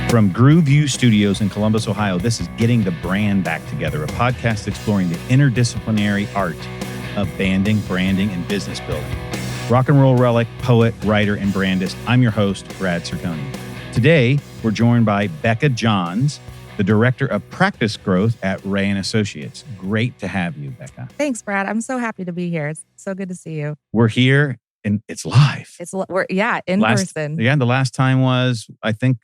From Grooveview Studios in Columbus, Ohio, this is Getting the Brand Back Together, a podcast exploring the interdisciplinary art of banding, branding, and business building. Rock and roll relic, poet, writer, and brandist, I'm your host, Brad Circoni. Today, we're joined by Becca Johns, the Director of Practice Growth at Rea Associates. Great to have you, Becca. Thanks, Brad. I'm so happy to be here. It's so good to see you. We're here, and it's live. We're in person. Yeah, the last time was, I think,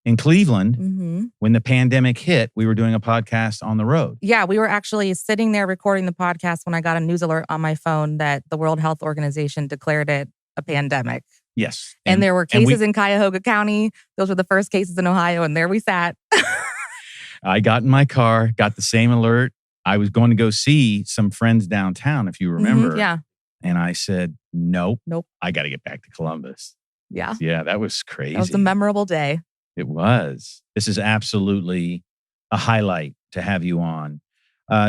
in Cleveland, when the pandemic hit, we were doing a podcast on the road. Yeah, we were actually sitting there recording the podcast when I got a news alert on my phone that the World Health Organization declared it a pandemic. Yes. And there were cases in Cuyahoga County. Those were the first cases in Ohio, and there we sat. I got in my car, got the same alert. I was going to go see some friends downtown, if you remember. Yeah. And I said, nope. I got to get back to Columbus. Yeah. Yeah, that was crazy. That was a memorable day. It was. This is absolutely a highlight to have you on.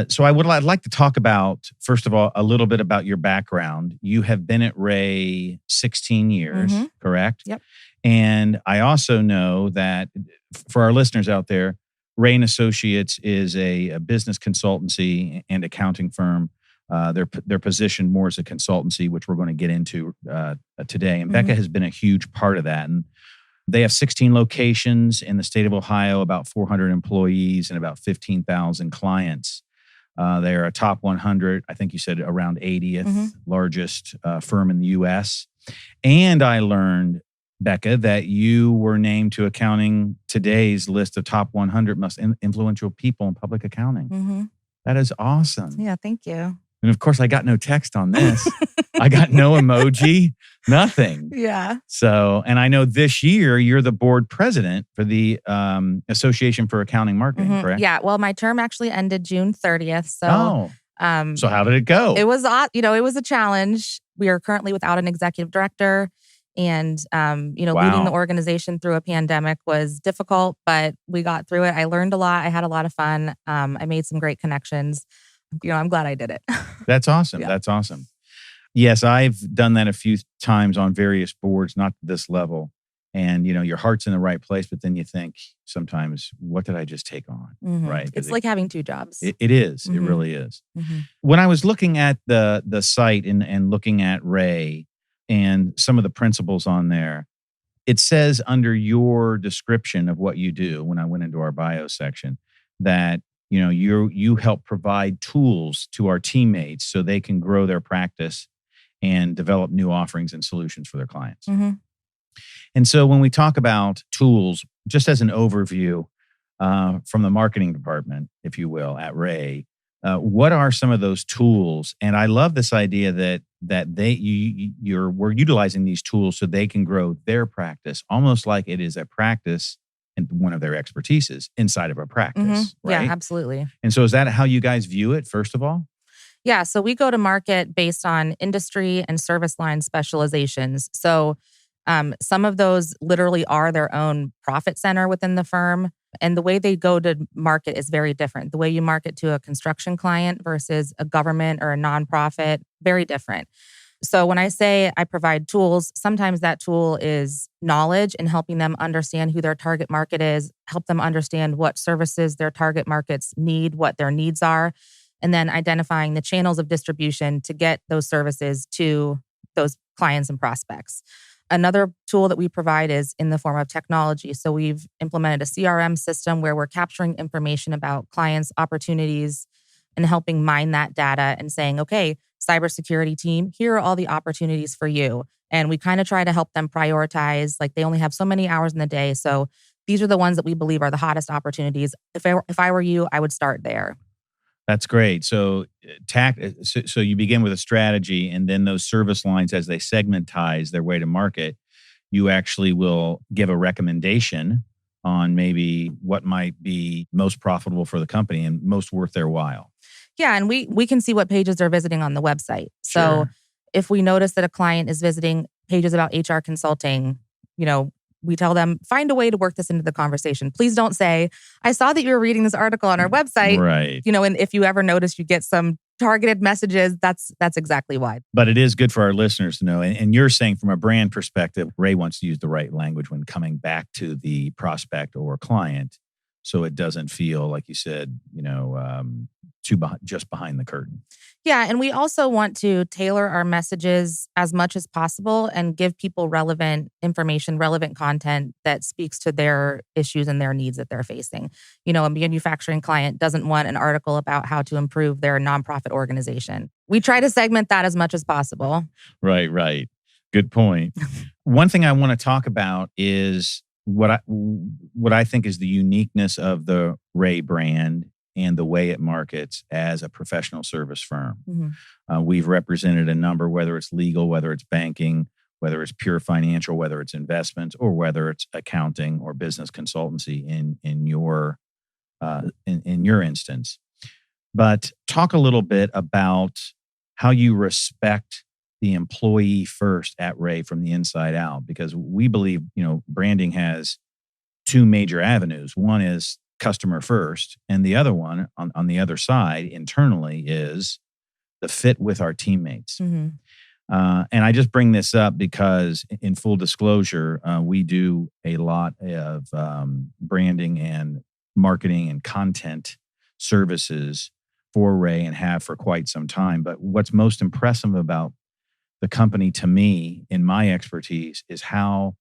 So I'd like to talk about, first of all, a little bit about your background. You have been at Rea 16 years, correct? Yep. And I also know that for our listeners out there, Rea Associates is a business consultancy and accounting firm. They're positioned more as a consultancy, which we're going to get into today. And Becca has been a huge part of that. And they have 16 locations in the state of Ohio, about 400 employees and about 15,000 clients. They are a top 100, I think you said around 80th largest firm in the U.S. And I learned, Becca, that you were named to Accounting Today's list of top 100 most influential people in public accounting. That is awesome. Yeah, thank you. And of course, I got no text on this. I got no emoji, nothing. Yeah. So, and I know this year you're the board president for the Association for Accounting Marketing, correct? Yeah. Well, my term actually ended June 30th. So, so how did it go? It was, it was a challenge. We are currently without an executive director. And, leading the organization through a pandemic was difficult, but we got through it. I learned a lot. I had a lot of fun. I made some great connections. I'm glad I did it. That's awesome. Yeah. That's awesome. Yes, I've done that a few times on various boards, not to this level. And, your heart's in the right place, but then you think sometimes, what did I just take on? Right? It's like having two jobs. It is. It really is. When I was looking at the site and looking at Rea and some of the principles on there, it says under your description of what you do, when I went into our bio section, that you help provide tools to our teammates so they can grow their practice and develop new offerings and solutions for their clients. And so when we talk about tools, just as an overview from the marketing department, if you will, at Rea, what are some of those tools? And I love this idea that we're utilizing these tools so they can grow their practice, almost like it is a practice and one of their expertises inside of a practice, right? Yeah, absolutely. And so is that how you guys view it, first of all? Yeah, so we go to market based on industry and service line specializations. So some of those literally are their own profit center within the firm. And the way they go to market is very different. The way you market to a construction client versus a government or a nonprofit, very different. So when I say I provide tools, sometimes that tool is knowledge and helping them understand who their target market is, help them understand what services their target markets need, what their needs are, and then identifying the channels of distribution to get those services to those clients and prospects. Another tool that we provide is in the form of technology. So we've implemented a CRM system where we're capturing information about clients' opportunities and helping mine that data and saying, okay, cybersecurity team, here are all the opportunities for you. And we kind of try to help them prioritize, like they only have so many hours in the day. So these are the ones that we believe are the hottest opportunities. If I were you, I would start there. That's great. So you begin with a strategy, and then those service lines, as they segmentize their way to market, you actually will give a recommendation on maybe what might be most profitable for the company and most worth their while. Yeah, and we can see what pages they're visiting on the website. So if we notice that a client is visiting pages about HR consulting, we tell them, find a way to work this into the conversation. Please don't say, I saw that you were reading this article on our website. Right. And if you ever notice you get some targeted messages, that's exactly why. But it is good for our listeners to know. And you're saying from a brand perspective, Rea wants to use the right language when coming back to the prospect or client, so it doesn't feel, like you said, just behind the curtain. Yeah, and we also want to tailor our messages as much as possible and give people relevant information, relevant content that speaks to their issues and their needs that they're facing. A manufacturing client doesn't want an article about how to improve their nonprofit organization. We try to segment that as much as possible. Right. Good point. One thing I want to talk about is what I think is the uniqueness of the Rea brand and the way it markets as a professional service firm. Mm-hmm. We've represented a number, whether it's legal, whether it's banking, whether it's pure financial, whether it's investments, or whether it's accounting or business consultancy in your instance. But talk a little bit about how you respect the employee first at Rea from the inside out, because we believe, branding has two major avenues. One is customer first, and the other one on the other side internally is the fit with our teammates. Mm-hmm. And I just bring this up because, in full disclosure, we do a lot of branding and marketing and content services for Rea and have for quite some time. But what's most impressive about the company to me, in my expertise, is how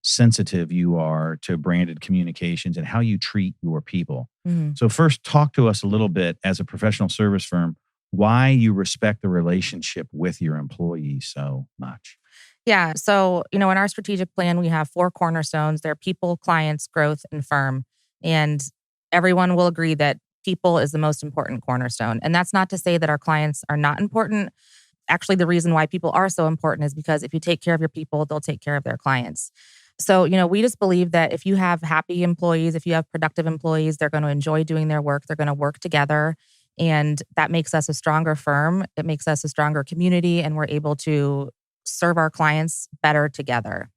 sensitive you are to branded communications and how you treat your people. Mm-hmm. So first, talk to us a little bit as a professional service firm, why you respect the relationship with your employees so much. Yeah. So, in our strategic plan, we have 4 cornerstones. They're people, clients, growth, and firm. And everyone will agree that people is the most important cornerstone. And that's not to say that our clients are not important. Actually, the reason why people are so important is because if you take care of your people, they'll take care of their clients. So, we just believe that if you have happy employees, if you have productive employees, they're going to enjoy doing their work. They're going to work together. And that makes us a stronger firm. It makes us a stronger community. And we're able to serve our clients better together.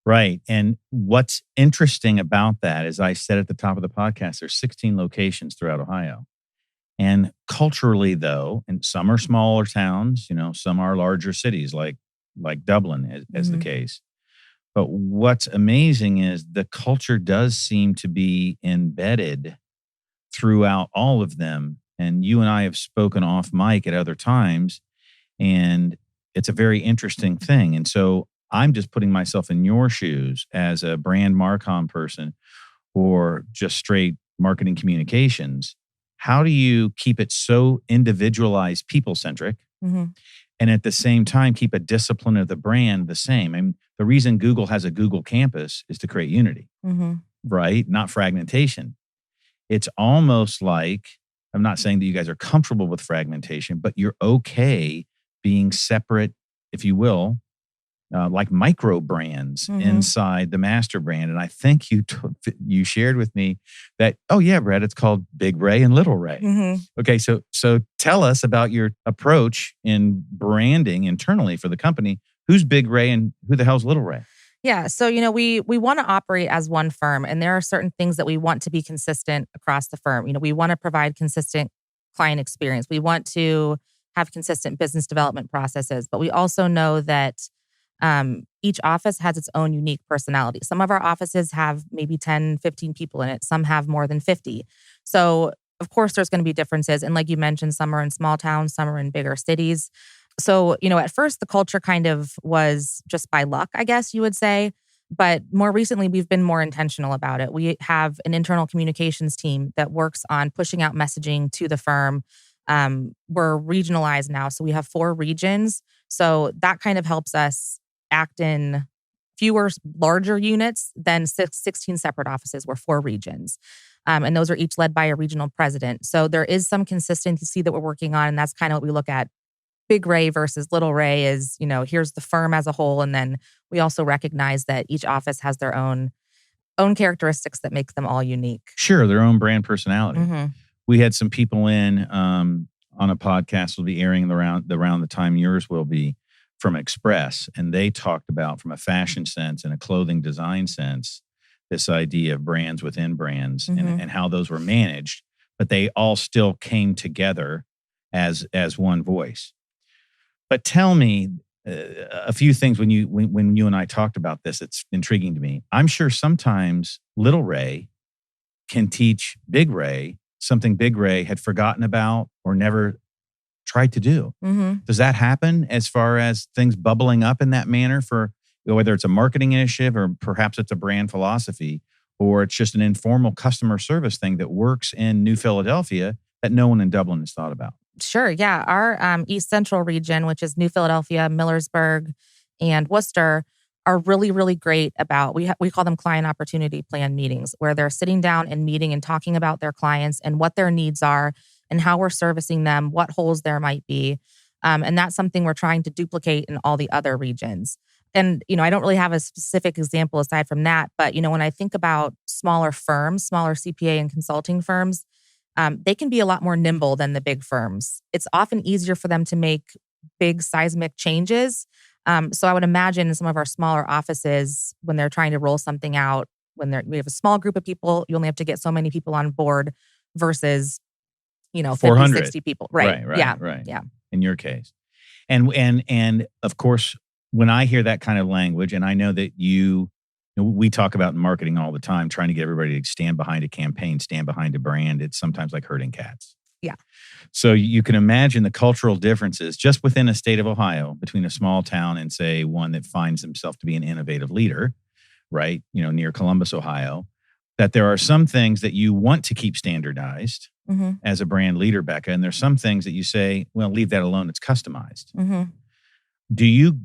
Right. And what's interesting about that, as I said at the top of the podcast, there's 16 locations throughout Ohio. And culturally, though, and some are smaller towns, some are larger cities like Dublin, as Mm-hmm. the case. But what's amazing is the culture does seem to be embedded throughout all of them. And you and I have spoken off mic at other times, and it's a very interesting thing. And so I'm just putting myself in your shoes as a brand marcom person or just straight marketing communications. How do you keep it so individualized, people-centric, Mm-hmm. and at the same time keep a discipline of the brand the same? I mean, the reason Google has a Google campus is to create unity, Mm-hmm. right? Not fragmentation. It's almost like, I'm not saying that you guys are comfortable with fragmentation, but you're okay being separate, if you will, like micro brands Mm-hmm. inside the master brand. And I think you shared with me that, oh yeah, Brett, it's called Big Rea and Little Rea. Mm-hmm. Okay, so tell us about your approach in branding internally for the company. Who's Big Rea and who the hell's Little Rea? Yeah. So, we want to operate as one firm, and there are certain things that we want to be consistent across the firm. We want to provide consistent client experience. We want to have consistent business development processes, but we also know that each office has its own unique personality. Some of our offices have maybe 10, 15 people in it. Some have more than 50. So, of course, there's going to be differences. And like you mentioned, some are in small towns, some are in bigger cities. So, at first the culture kind of was just by luck, I guess you would say. But more recently, we've been more intentional about it. We have an internal communications team that works on pushing out messaging to the firm. We're regionalized now. So we have 4 regions. So that kind of helps us act in fewer, larger units than 16 separate offices. We're 4 regions. And those are each led by a regional president. So there is some consistency that we're working on. And that's kind of what we look at. Big Rea versus Little Rea is, here's the firm as a whole. And then we also recognize that each office has their own characteristics that make them all unique. Sure, their own brand personality. Mm-hmm. We had some people in on a podcast will be airing around the time yours will be, from Express. And they talked about, from a fashion sense and a clothing design sense, this idea of brands within brands, Mm-hmm. and how those were managed. But they all still came together as one voice. But tell me a few things when you and I talked about this. It's intriguing to me. I'm sure sometimes little Ray can teach big Ray something big Ray had forgotten about or never tried to do. Does that happen as far as things bubbling up in that manner for whether it's a marketing initiative or perhaps it's a brand philosophy or it's just an informal customer service thing that works in New Philadelphia that no one in Dublin has thought about? Sure. Yeah. Our East Central region, which is New Philadelphia, Millersburg, and Worcester, are really, really great about, we call them client opportunity plan meetings, where they're sitting down and meeting and talking about their clients and what their needs are and how we're servicing them, what holes there might be. And that's something we're trying to duplicate in all the other regions. And, I don't really have a specific example aside from that. But, when I think about smaller firms, smaller CPA and consulting firms, they can be a lot more nimble than the big firms. It's often easier for them to make big seismic changes. So I would imagine in some of our smaller offices, when they're trying to roll something out, we have a small group of people, you only have to get so many people on board versus, 50, 60 people. Right. Yeah. In your case. And of course, when I hear that kind of language, and I know that we talk about in marketing all the time, trying to get everybody to stand behind a campaign, stand behind a brand. It's sometimes like herding cats. Yeah. So you can imagine the cultural differences just within a state of Ohio between a small town and say one that finds himself to be an innovative leader, right? Near Columbus, Ohio, that there are some things that you want to keep standardized as a brand leader, Becca. And there's some things that you say, well, leave that alone. It's customized. Do you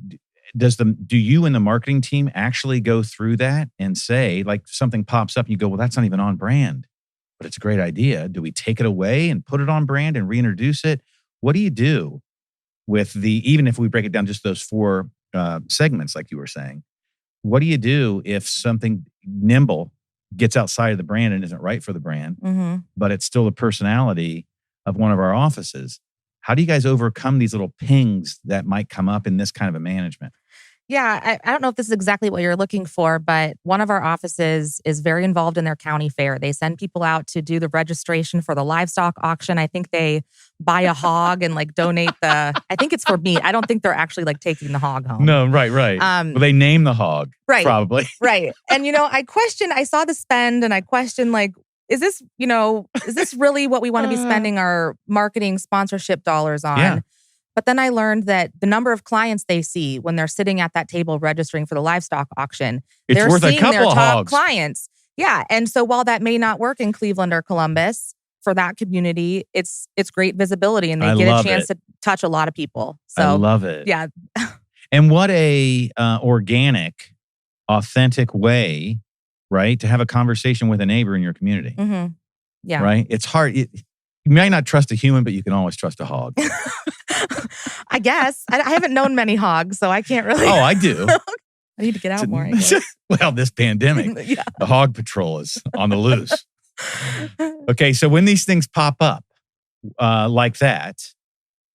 and the marketing team actually go through that and say, like something pops up and you go, well, that's not even on brand, but it's a great idea. Do we take it away and put it on brand and reintroduce it? What do you do with even if we break it down just those 4 segments, like you were saying, what do you do if something nimble gets outside of the brand and isn't right for the brand, but it's still the personality of one of our offices? How do you guys overcome these little pings that might come up in this kind of a management? Yeah, I don't know if this is exactly what you're looking for, but one of our offices is very involved in their county fair. They send people out to do the registration for the livestock auction. I think they buy a hog and donate I think it's for meat. I don't think they're actually taking the hog home. No, right. Well, they name the hog, right? Probably. Right. And, I saw the spend and I questioned, is this really what we want to be spending our marketing sponsorship dollars on? Yeah. But then I learned that the number of clients they see when they're sitting at that table registering for the livestock auction, they're worth seeing a couple their of top hogs. clients. Yeah. And so while that may not work in Cleveland or Columbus, for that community, it's great visibility and they get a chance to touch a lot of people. So I love it. Yeah. And what a organic, authentic way, right, to have a conversation with a neighbor in your community. Yeah. Right? It's hard. You might not trust a human, but you can always trust a hog. I guess. I haven't known many hogs, so I can't really. Oh, I do. I need to get out more, I guess. Well, this pandemic, the hog patrol is on the loose. Okay, so when these things pop up like that,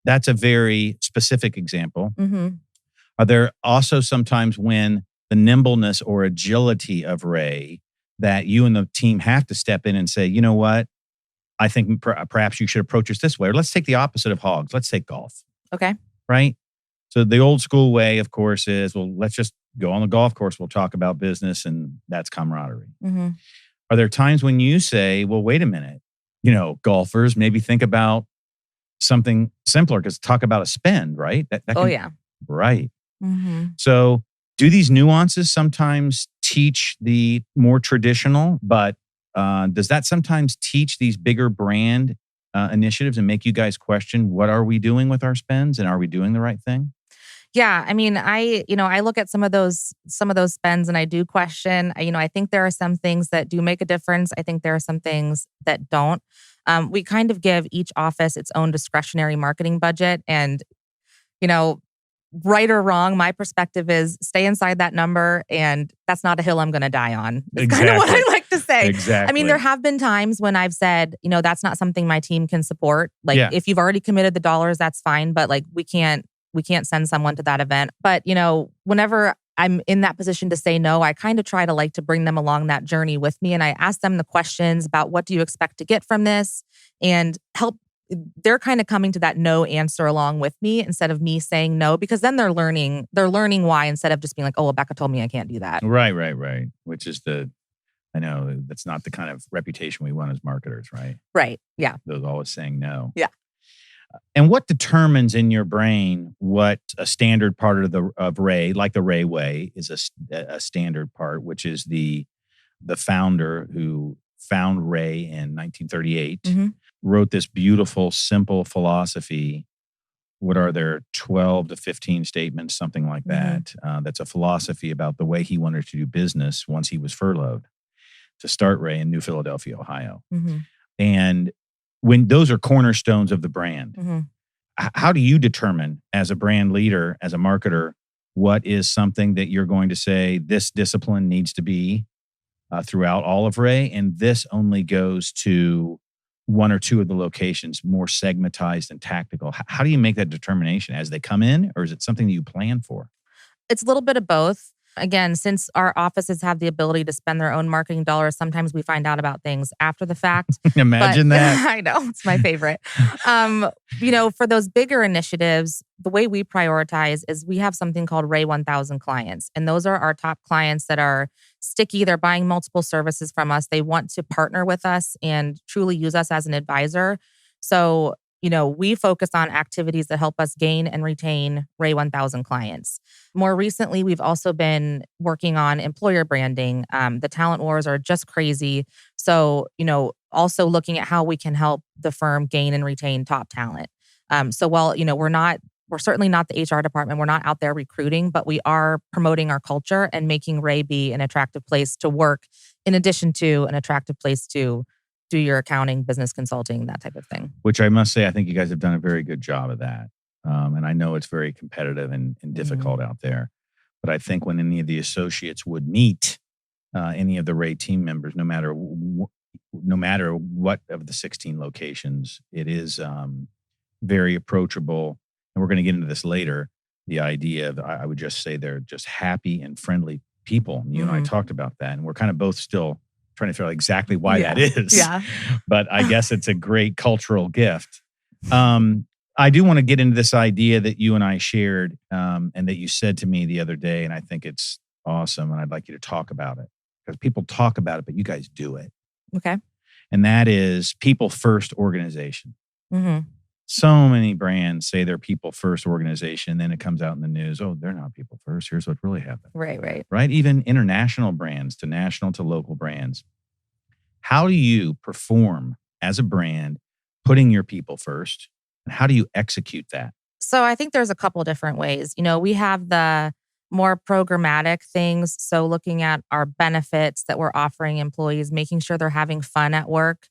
that's a very specific example. Are there also sometimes when the nimbleness or agility of Ray that you and the team have to step in and say, you know what? I think perhaps you should approach us this way. Or let's take the opposite of hogs. Let's take golf. Okay. Right? So the old school way, of course, is, well, let's just go on the golf course. We'll talk about business and that's camaraderie. Are there times when you say, well, wait a minute, golfers, maybe think about something simpler because talk about a spend, right? Yeah. Right. So do these nuances sometimes teach the more traditional, but does that sometimes teach these bigger brand initiatives and make you guys question what are we doing with our spends and are we doing the right thing? Yeah, I mean, I look at some of those spends and I do question. I think there are some things that do make a difference. I think there are some things that don't. We kind of give each office its own discretionary marketing budget, and right or wrong, my perspective is stay inside that number, and that's not a hill I'm going to die on. That's kind of what I like to say. Exactly. I mean, there have been times when I've said, that's not something my team can support. If you've already committed the dollars, that's fine, but we can't send someone to that event. But, whenever I'm in that position to say no, I kind of try to bring them along that journey with me. And I ask them the questions about what do you expect to get from this and help they're kind of coming to that no answer along with me instead of me saying no, because then they're learning why instead of just being like, oh, well, Becca told me I can't do that. Right. Which is I know that's not the kind of reputation we want as marketers, right? Right. Yeah. Those always saying no. Yeah. And what determines in your brain what a standard part of Rea, like the Rea way, is a standard part, which is the founder who found Rea in 1938, wrote this beautiful, simple philosophy. What are there, 12 to 15 statements, something like that? That's a philosophy about the way he wanted to do business once he was furloughed to start Rea in New Philadelphia, Ohio. And when those are cornerstones of the brand, how do you determine as a brand leader, as a marketer, what is something that you're going to say, this discipline needs to be throughout all of Rea, and this only goes to one or two of the locations, more segmentized and tactical? How do you make that determination as they come in, or is it something that you plan for? It's a little bit of both. Again, since our offices have the ability to spend their own marketing dollars, sometimes we find out about things after the fact. Imagine that. I know, it's my favorite. For those bigger initiatives, the way we prioritize is we have something called Rea 1000 clients. And those are our top clients that are sticky. They're buying multiple services from us. They want to partner with us and truly use us as an advisor. So, we focus on activities that help us gain and retain Rea 1000 clients. More recently, we've also been working on employer branding. The talent wars are just crazy. So, also looking at how we can help the firm gain and retain top talent. So while, we're certainly not the HR department, we're not out there recruiting, but we are promoting our culture and making Rea be an attractive place to work, in addition to an attractive place to do your accounting, business consulting, that type of thing. Which I must say, I think you guys have done a very good job of that. And I know it's very competitive and difficult out there. But I think when any of the associates would meet any of the Rea team members, no matter what of the 16 locations, it is very approachable. And we're going to get into this later. The idea of, I would just say they're just happy and friendly people. You and I talked about that. And we're kind of both still trying to figure out exactly why that is. Yeah. But I guess it's a great cultural gift. I do want to get into this idea that you and I shared and that you said to me the other day, and I think it's awesome, and I'd like you to talk about it. Because people talk about it, but you guys do it. Okay. And that is people first organization. So many brands say they're people first organization. Then it comes out in the news, oh, they're not people first. Here's what really happened. Right. Even international brands to national to local brands. How do you perform as a brand putting your people first? And how do you execute that? So I think there's a couple different ways. We have the more programmatic things. So looking at our benefits that we're offering employees, making sure they're having fun at work.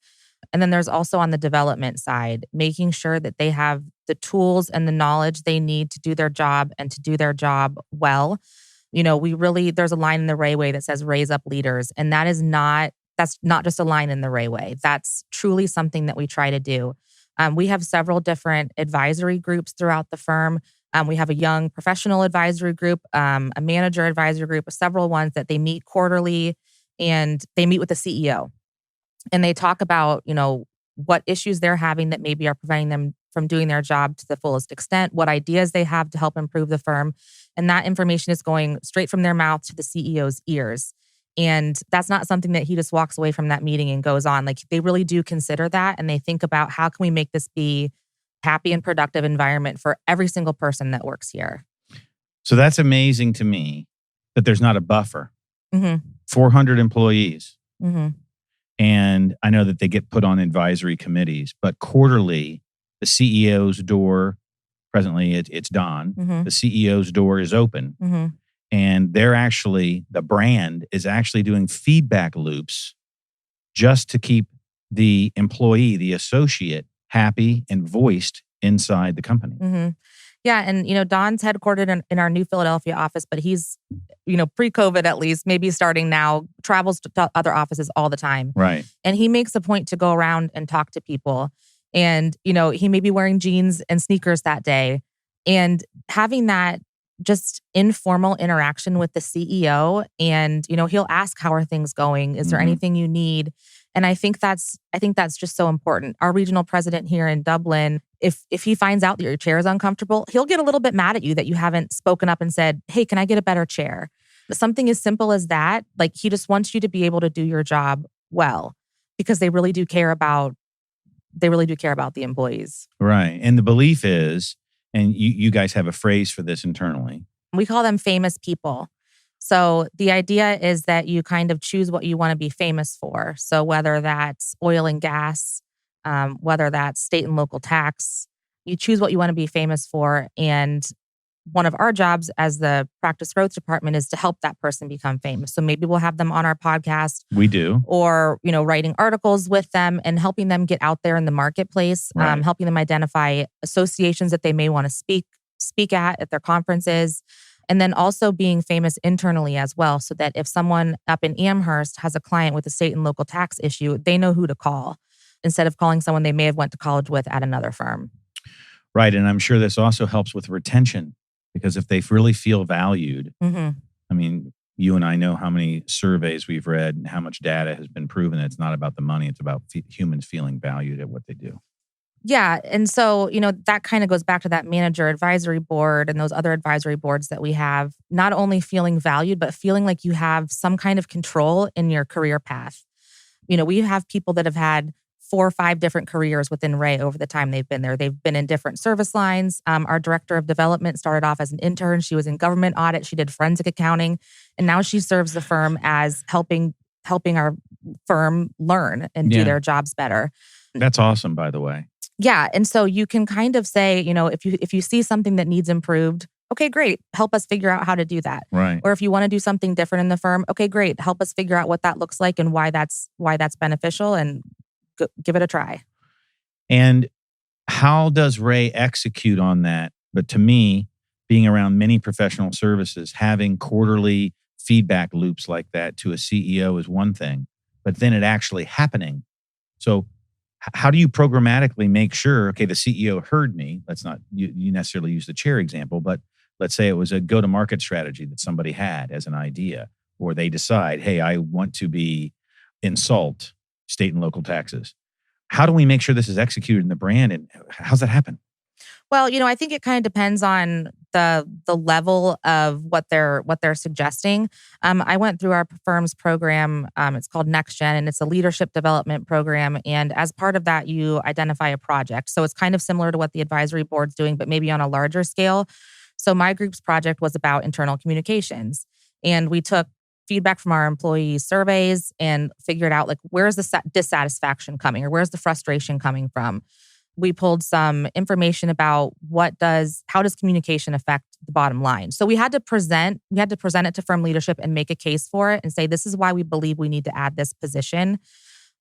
And then there's also on the development side, making sure that they have the tools and the knowledge they need to do their job and to do their job well. There's a line in the Rea Way that says raise up leaders. And that's not just a line in the Rea Way. That's truly something that we try to do. We have several different advisory groups throughout the firm. We have a young professional advisory group, a manager advisory group, several ones that they meet quarterly, and they meet with the CEO. And they talk about, what issues they're having that maybe are preventing them from doing their job to the fullest extent, what ideas they have to help improve the firm. And that information is going straight from their mouth to the CEO's ears. And that's not something that he just walks away from that meeting and goes on. Like, they really do consider that, and they think about, how can we make this be a happy and productive environment for every single person that works here. So that's amazing to me that there's not a buffer. 400 employees. And I know that they get put on advisory committees, but quarterly, the CEO's door, presently it's Don, the CEO's door is open. And the brand is actually doing feedback loops just to keep the employee, the associate, happy and voiced inside the company. Yeah. And, Don's headquartered in our New Philadelphia office, but he's, pre-COVID at least, maybe starting now, travels to other offices all the time. Right. And he makes a point to go around and talk to people. And, he may be wearing jeans and sneakers that day. And having that just informal interaction with the CEO, and, he'll ask, how are things going? Is there anything you need? And I think that's just so important. Our regional president here in Dublin, if he finds out that your chair is uncomfortable, he'll get a little bit mad at you that you haven't spoken up and said, "Hey, can I get a better chair?" But something as simple as that, like he just wants you to be able to do your job well, because they really do care about the employees. Right. And the belief is, and you guys have a phrase for this internally. We call them famous people. So the idea is that you kind of choose what you want to be famous for. So whether that's oil and gas, whether that's state and local tax, you choose what you want to be famous for. And one of our jobs as the practice growth department is to help that person become famous. So maybe we'll have them on our podcast. We do. Or, writing articles with them and helping them get out there in the marketplace, Right. helping them identify associations that they may want to speak at their conferences. And then also being famous internally as well, so that if someone up in Amherst has a client with a state and local tax issue, they know who to call instead of calling someone they may have went to college with at another firm. Right. And I'm sure this also helps with retention, because if they really feel valued, Mm-hmm. I mean, you and I know how many surveys we've read and how much data has been proven that it's not about the money. It's about humans feeling valued at what they do. Yeah. And so, that kind of goes back to that manager advisory board and those other advisory boards that we have, not only feeling valued, but feeling like you have some kind of control in your career path. We have people that have had 4 or 5 different careers within Rea over the time they've been there. They've been in different service lines. Our director of development started off as an intern. She was in government audit. She did forensic accounting. And now she serves the firm as helping our firm learn and do their jobs better. That's awesome, by the way. Yeah. And so you can kind of say, if you see something that needs improved, okay, great. Help us figure out how to do that. Right. Or if you want to do something different in the firm, okay, great. Help us figure out what that looks like and why that's beneficial, and give it a try. And how does Rea execute on that? But to me, being around many professional services, having quarterly feedback loops like that to a CEO is one thing, but then it actually happening. So how do you programmatically make sure, okay, the CEO heard me? Let's not you necessarily use the chair example, but let's say it was a go-to-market strategy that somebody had as an idea, or they decide, hey, I want to be in SALT, state and local taxes. How do we make sure this is executed in the brand, and how's that happen? Well, I think it kind of depends on the level of what they're suggesting. I went through our firm's program. It's called Next Gen, and it's a leadership development program. And as part of that, you identify a project. So it's kind of similar to what the advisory board's doing, but maybe on a larger scale. So my group's project was about internal communications, and we took feedback from our employee surveys and figured out, like, where's the dissatisfaction coming, or where's the frustration coming from. We pulled some information about how does communication affect the bottom line. So we had to present it to firm leadership and make a case for it and say, this is why we believe we need to add this position.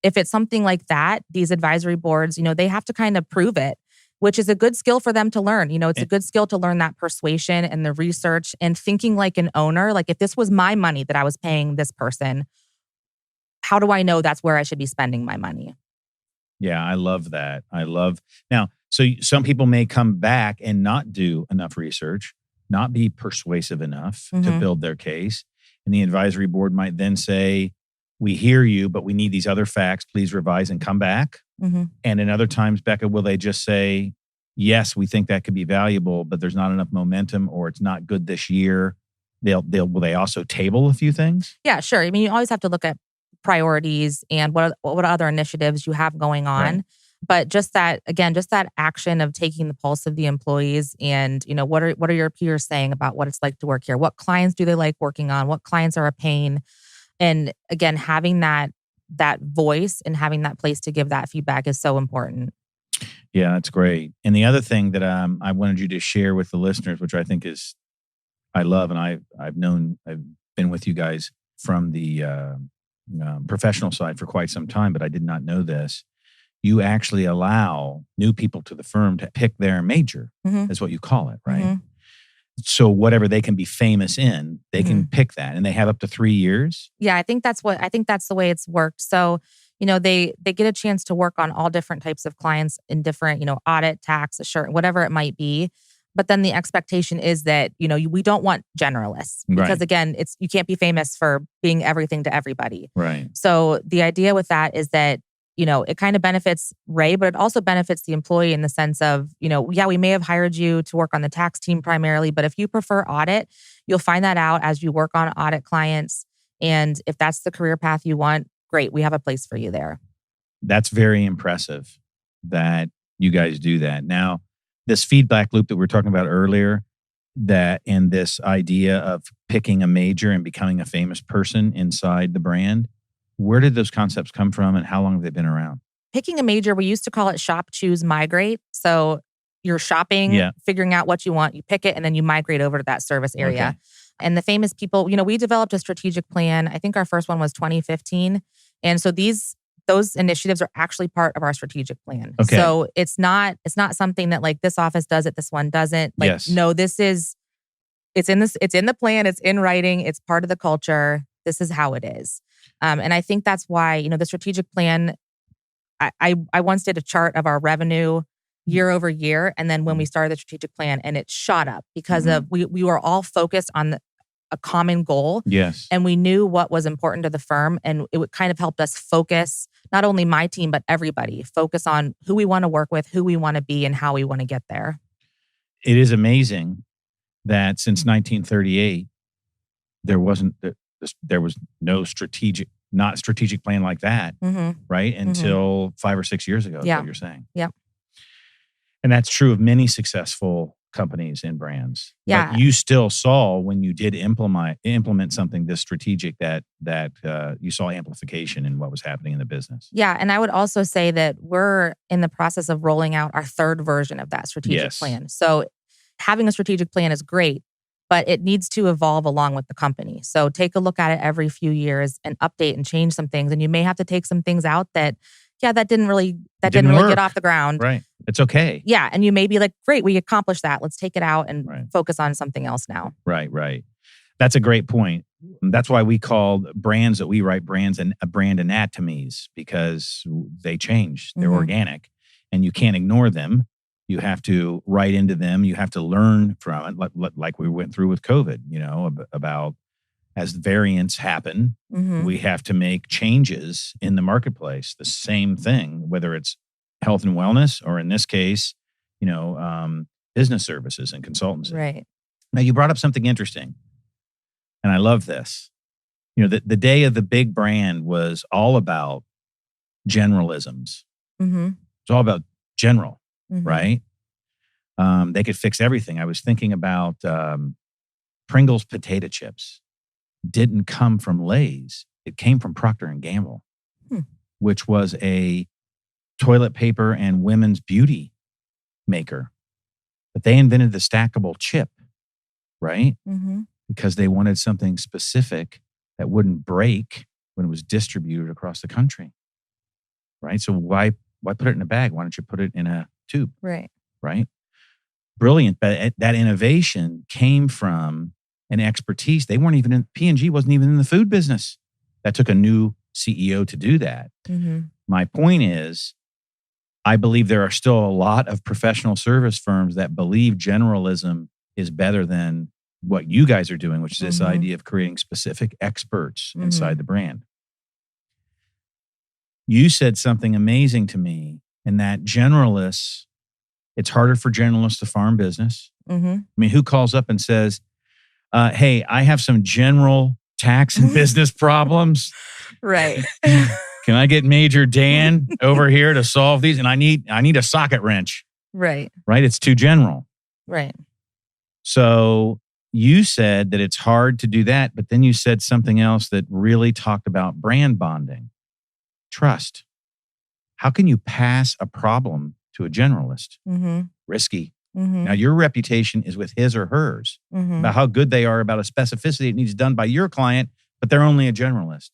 If it's something like that, these advisory boards, they have to kind of prove it, which is a good skill for them to learn. It's a good skill to learn that persuasion and the research and thinking like an owner. Like, if this was my money that I was paying this person, how do I know that's where I should be spending my money? Yeah, I love that. Now, so some people may come back and not do enough research, not be persuasive enough to build their case. And the advisory board might then say, we hear you, but we need these other facts. Please revise and come back. Mm-hmm. And in other times, Becca, will they just say, yes, we think that could be valuable, but there's not enough momentum, or it's not good this year? Will they also table a few things? Yeah, sure. I mean, you always have to look at priorities and what other initiatives you have going on. Right. But just that action of taking the pulse of the employees and, what are your peers saying about what it's like to work here? What clients do they like working on? What clients are a pain? And again, having that voice and having that place to give that feedback is so important. Yeah, that's great. And the other thing that I wanted you to share with the listeners, which I think I love, and I've been with you guys from the professional side for quite some time, but I did not know this. You actually allow new people to the firm to pick their major, is what you call it, right? Mm-hmm. So whatever they can be famous in, they can pick that, and they have up to 3 years. Yeah, I think that's the way it's worked. So, they get a chance to work on all different types of clients in different, audit, tax, assurance, whatever it might be. But then the expectation is that, we don't want generalists because Right. again, you can't be famous for being everything to everybody. Right. So the idea with that is that, it kind of benefits Ray, but it also benefits the employee in the sense of, we may have hired you to work on the tax team primarily, but if you prefer audit, you'll find that out as you work on audit clients. And if that's the career path you want, great, we have a place for you there. That's very impressive that you guys do that. Now, this feedback loop that we were talking about earlier, and this idea of picking a major and becoming a famous person inside the brand, where did those concepts come from and how long have they been around? Picking a major, we used to call it shop, choose, migrate. So you're shopping, figuring out what you want, you pick it, and then you migrate over to that service area. Okay. And the famous people, we developed a strategic plan. I think our first one was 2015. And so those initiatives are actually part of our strategic plan. Okay. So it's not something that like this office does it, this one doesn't. Like, yes. No, it's in the plan, it's in writing, it's part of the culture. This is how it is. And I think that's why, the strategic plan, I once did a chart of our revenue year over year. And then when we started the strategic plan, and it shot up because of we were all focused on a common goal. Yes. And we knew what was important to the firm. And it kind of helped us focus, not only my team, but everybody, focus on who we want to work with, who we want to be, and how we want to get there. It is amazing that since 1938, there was no strategic plan like that, right? Until 5 or 6 years ago, is what you're saying. Yep. And that's true of many successful companies and brands. Yeah. But you still saw when you did implement something this strategic that you saw amplification in what was happening in the business. Yeah. And I would also say that we're in the process of rolling out our third version of that strategic plan. So having a strategic plan is great, but it needs to evolve along with the company. So take a look at it every few years and update and change some things. And you may have to take some things out that didn't really get off the ground. Right. It's okay. Yeah. And you may be like, great, we accomplished that. Let's take it out and focus on something else now. Right. That's a great point. That's why we called brands that we write brands and brand anatomies, because they change. They're organic and you can't ignore them. You have to write into them. You have to learn from it, like we went through with COVID, about as variants happen, we have to make changes in the marketplace. The same thing, whether it's health and wellness, or in this case, business services and consultancy. Right. Now, you brought up something interesting, and I love this. The day of the big brand was all about generalisms. It's all about general, right? They could fix everything. I was thinking about Pringles potato chips. Didn't come from Lay's. It came from Procter & Gamble, which was a toilet paper and women's beauty maker. But they invented the stackable chip, right? Because they wanted something specific that wouldn't break when it was distributed across the country, right? So why put it in a bag? Why don't you put it in a tube? Right. Right? Brilliant. But that innovation came from an expertise. They weren't even P&G wasn't even in the food business. That took a new CEO to do that. My point is, I believe there are still a lot of professional service firms that believe generalism is better than what you guys are doing, which is this idea of creating specific experts inside the brand. You said something amazing to me, in that generalists, it's harder for generalists to farm business. I mean, who calls up and says, hey, I have some general tax and business problems. Right. Can I get Major Dan over here to solve these? And I need a socket wrench. Right. Right? It's too general. Right. So you said that it's hard to do that, but then you said something else that really talked about brand bonding. Trust. How can you pass a problem to a generalist? Risky. Now, your reputation is with his or hers about how good they are about a specificity that needs done by your client, but they're only a generalist.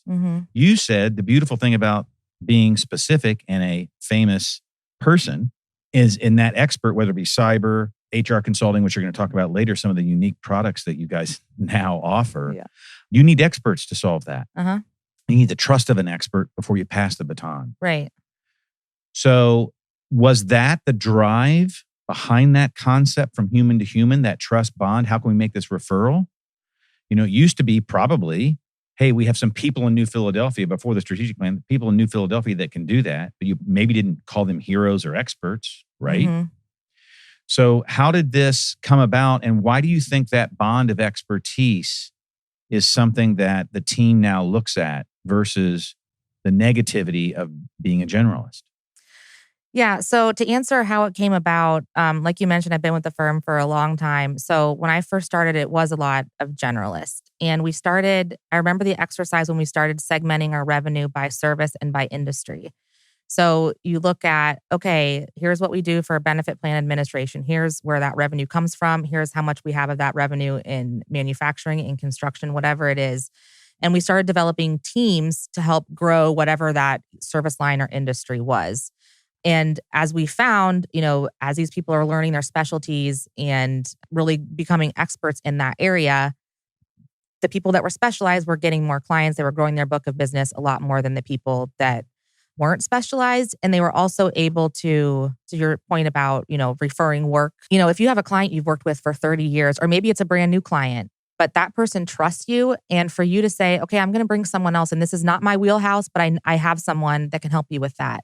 You said the beautiful thing about being specific and a famous person is in that expert, whether it be cyber, HR consulting, which you're going to talk about later, some of the unique products that you guys now offer. Yeah. You need experts to solve that. You need the trust of an expert before you pass the baton. Right. So was that the drive behind that concept from human to human, that trust bond? How can we make this referral? It used to be probably, hey, we have some people in New Philadelphia before the strategic plan, people in New Philadelphia that can do that, but you maybe didn't call them heroes or experts, right? Mm-hmm. So how did this come about, and why do you think that bond of expertise is something that the team now looks at versus the negativity of being a generalist? Yeah. So to answer how it came about, like you mentioned, I've been with the firm for a long time. So when I first started, it was a lot of generalist. And I remember the exercise when we started segmenting our revenue by service and by industry. So you look at, okay, here's what we do for benefit plan administration. Here's where that revenue comes from. Here's how much we have of that revenue in manufacturing, in construction, whatever it is. And we started developing teams to help grow whatever that service line or industry was. And as we found, as these people are learning their specialties and really becoming experts in that area, the people that were specialized were getting more clients. They were growing their book of business a lot more than the people that weren't specialized. And they were also able to your point about, referring work. If you have a client you've worked with for 30 years, or maybe it's a brand new client, but that person trusts you. And for you to say, okay, I'm going to bring someone else, and this is not my wheelhouse, but I have someone that can help you with that.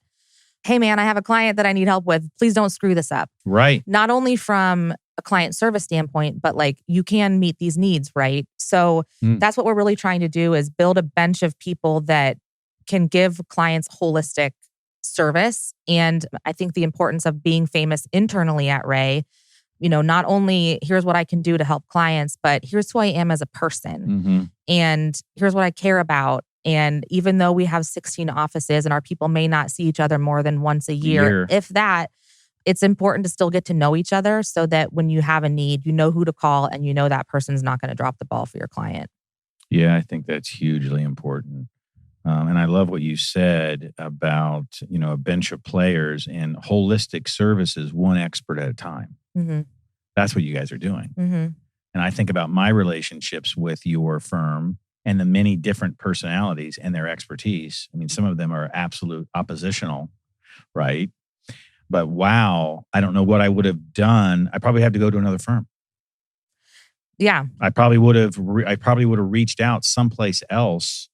Hey man, I have a client that I need help with. Please don't screw this up. Right. Not only from a client service standpoint, but you can meet these needs, right? So that's what we're really trying to do, is build a bench of people that can give clients holistic service. And I think the importance of being famous internally at Rea, not only here's what I can do to help clients, but here's who I am as a person. Mm-hmm. And here's what I care about. And even though we have 16 offices and our people may not see each other more than once a year, if that, it's important to still get to know each other so that when you have a need, you know who to call and you know that person's not going to drop the ball for your client. Yeah, I think that's hugely important. And I love what you said about, a bench of players and holistic services, one expert at a time. Mm-hmm. That's what you guys are doing. Mm-hmm. And I think about my relationships with your firm and the many different personalities and their expertise. I mean, some of them are absolute oppositional, right? But wow, I don't know what I would have done. I probably had to go to another firm. Yeah. I probably would have reached out someplace else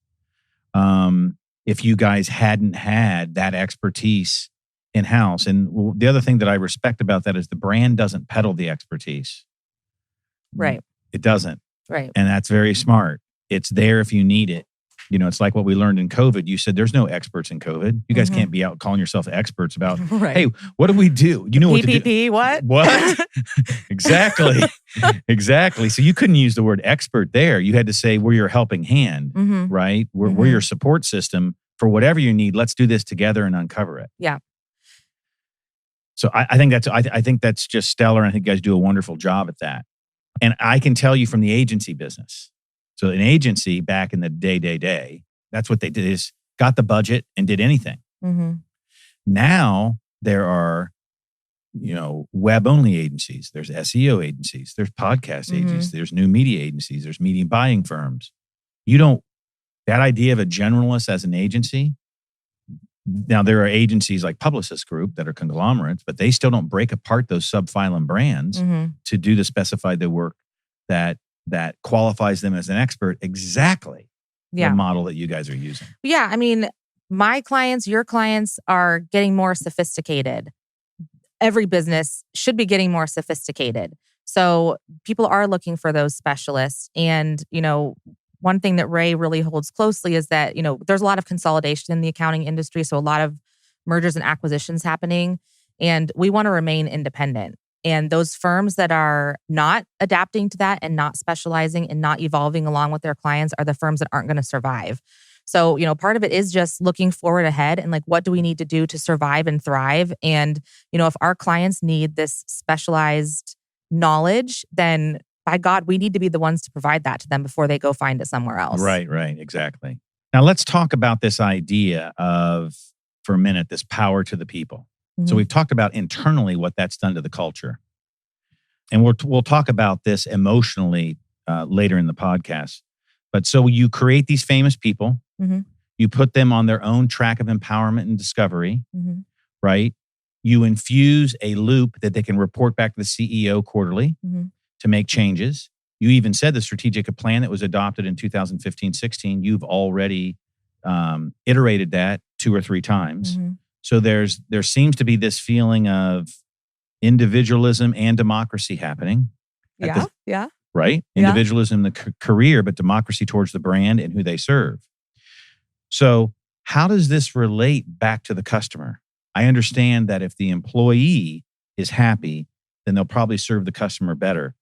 if you guys hadn't had that expertise in-house. And the other thing that I respect about that is the brand doesn't peddle the expertise. Right. It doesn't. Right. And that's very smart. It's there if you need it. It's like what we learned in COVID. You said there's no experts in COVID. You guys can't be out calling yourself experts about, hey, what do we do? You know what to do. What? What? Exactly. Exactly. So you couldn't use the word expert there. You had to say we're your helping hand, right? We're your support system for whatever you need. Let's do this together and uncover it. Yeah. So I think that's just stellar. And I think you guys do a wonderful job at that. And I can tell you from the agency business. So an agency back in the day, that's what they did, is got the budget and did anything. Mm-hmm. Now there are, web-only agencies. There's SEO agencies. There's podcast agencies. There's new media agencies. There's media buying firms. That idea of a generalist as an agency, now there are agencies like Publicis Group that are conglomerates, but they still don't break apart those sub-phylum brands to do the specified work that qualifies them as an expert, exactly the model that you guys are using. Yeah. I mean, my clients, your clients are getting more sophisticated. Every business should be getting more sophisticated. So people are looking for those specialists. And, one thing that Rea really holds closely is that, there's a lot of consolidation in the accounting industry. So a lot of mergers and acquisitions happening. And we want to remain independent. And those firms that are not adapting to that and not specializing and not evolving along with their clients are the firms that aren't going to survive. So, part of it is just looking forward ahead and what do we need to do to survive and thrive? And, if our clients need this specialized knowledge, then by God, we need to be the ones to provide that to them before they go find it somewhere else. Right, exactly. Now let's talk about this idea of, for a minute, this power to the people. So we've talked about internally what that's done to the culture. And we'll talk about this emotionally later in the podcast. But so you create these famous people, you put them on their own track of empowerment and discovery, right? You infuse a loop that they can report back to the CEO quarterly to make changes. You even said the strategic plan that was adopted in 2015-16, you've already iterated that 2 or 3 times. So there seems to be this feeling of individualism and democracy happening. Yeah. Right? Individualism in the career, but democracy towards the brand and who they serve. So how does this relate back to the customer? I understand that if the employee is happy, then they'll probably serve the customer better.